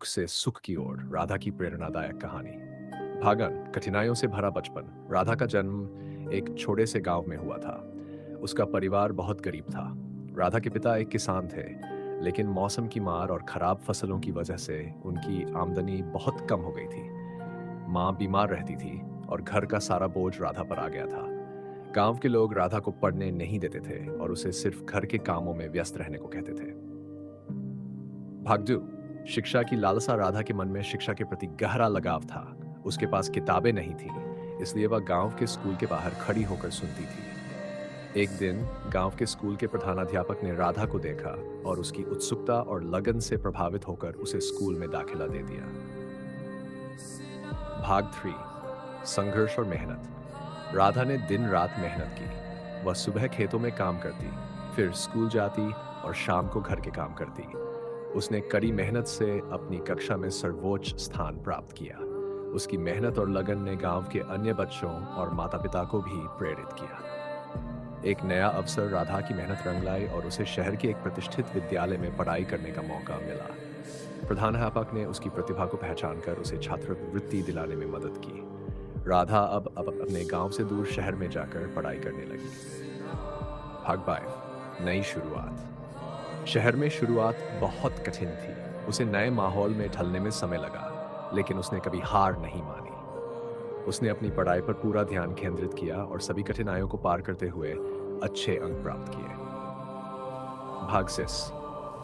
दुख से सुख की ओर राधा की प्रेरणादायक कहानी। भागन कठिनाइयों से भरा बचपन। राधा का जन्म एक छोटे से गांव में हुआ था। उसका परिवार बहुत गरीब था। राधा के पिता एक किसान थे, लेकिन मौसम की मार और खराब फसलों की वजह से उनकी आमदनी बहुत कम हो गई थी। माँ बीमार रहती थी और घर का सारा बोझ राधा पर आ गया था। गांव के लोग राधा को पढ़ने नहीं देते थे और उसे सिर्फ घर के कामों में व्यस्त रहने को कहते थे। भागजू शिक्षा की लालसा। राधा के मन में शिक्षा के प्रति गहरा लगाव था। उसके पास किताबें नहीं थीं, इसलिए वह गांव के स्कूल के बाहर खड़ी होकर सुनती थी। एक दिन गांव के स्कूल के प्रधानाध्यापक ने राधा को देखा और उसकी उत्सुकता और लगन से प्रभावित होकर उसे स्कूल में दाखिला दे दिया। भाग 3। संघर्ष और मेहनत। राधा ने दिन रात मेहनत की। वह सुबह खेतों में काम करती, फिर स्कूल जाती और शाम को घर के काम करती। उसने कड़ी मेहनत से अपनी कक्षा में सर्वोच्च स्थान प्राप्त किया। उसकी मेहनत और लगन ने गांव के अन्य बच्चों और माता-पिता को भी प्रेरित किया। एक नया अवसर राधा की मेहनत रंग लाई और उसे शहर के एक प्रतिष्ठित विद्यालय में पढ़ाई करने का मौका मिला। प्रधानाध्यापक ने उसकी प्रतिभा को पहचानकर उसे छात्रवृत्ति दिलाने में मदद की। राधा अब अपने गांव से दूर शहर में जाकर पढ़ाई करने लगी। भाग 5। नई शुरुआत। शहर में शुरुआत बहुत कठिन थी। उसे नए माहौल में ढलने में समय लगा, लेकिन उसने कभी हार नहीं मानी। उसने अपनी पढ़ाई पर पूरा ध्यान केंद्रित किया और सभी कठिनाइयों को पार करते हुए अच्छे अंक प्राप्त किए। भाग 6।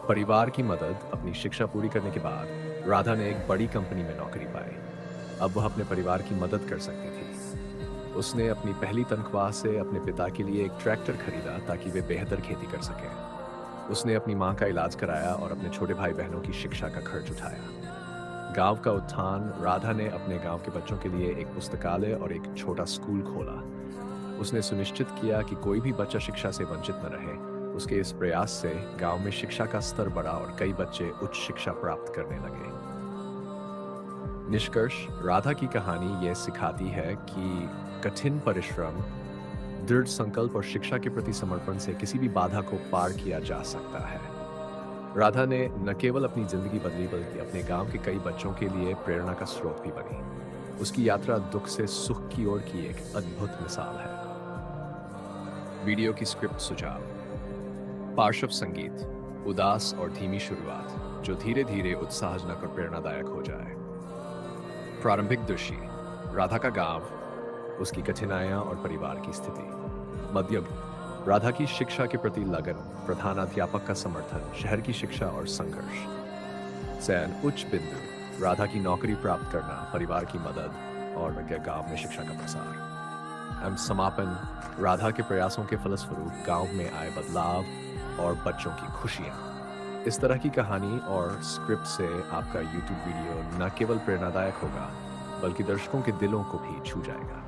परिवार की मदद। अपनी शिक्षा पूरी करने के बाद राधा ने एक बड़ी कंपनी में नौकरी पाई। अब वह अपने परिवार की मदद कर सकती थी। उसने अपनी पहली तनख्वाह से अपने पिता के लिए एक ट्रैक्टर खरीदा ताकि वे बेहतर खेती कर सकें। उसने अपनी माँ का इलाज कराया और अपने छोटे भाई बहनों की शिक्षा का खर्च उठाया। गांव का उत्थान। राधा ने अपने गांव के बच्चों के लिए एक पुस्तकालय और एक छोटा स्कूल खोला। उसने सुनिश्चित किया कि कोई भी बच्चा शिक्षा से वंचित न रहे। उसके इस प्रयास से गांव में शिक्षा का स्तर बढ़ा और कई बच्चे उच्च शिक्षा प्राप्त करने लगे। निष्कर्ष। राधा की कहानी यह सिखाती है कि कठिन परिश्रम, दृढ़ संकल्प और शिक्षा के प्रति समर्पण से किसी भी बाधा को पार किया जा सकता है। राधा ने न केवल अपनी जिंदगी बदली, बल्कि अपने गांव के कई बच्चों के लिए प्रेरणा का स्रोत भी बनी। उसकी यात्रा दुख से सुख की ओर की एक अद्भुत मिसाल है। वीडियो की स्क्रिप्ट सुझाव। पार्श्व संगीत उदास और धीमी शुरुआत जो धीरे धीरे उत्साहजनक और प्रेरणादायक हो जाए। प्रारंभिक दृश्य। राधा का गांव, उसकी कठिनाइयां और परिवार की स्थिति। मध्यम। राधा की शिक्षा के प्रति लगन, प्रधानाध्यापक का समर्थन, शहर की शिक्षा और संघर्ष। चयन। उच्च बिंदु। राधा की नौकरी प्राप्त करना, परिवार की मदद और गांव में शिक्षा का प्रसार। समापन। राधा के प्रयासों के फलस्वरूप गांव में आए बदलाव और बच्चों की खुशियां। इस तरह की कहानी और स्क्रिप्ट से आपका YouTube वीडियो न केवल प्रेरणादायक होगा, बल्कि दर्शकों के दिलों को भी छू जाएगा।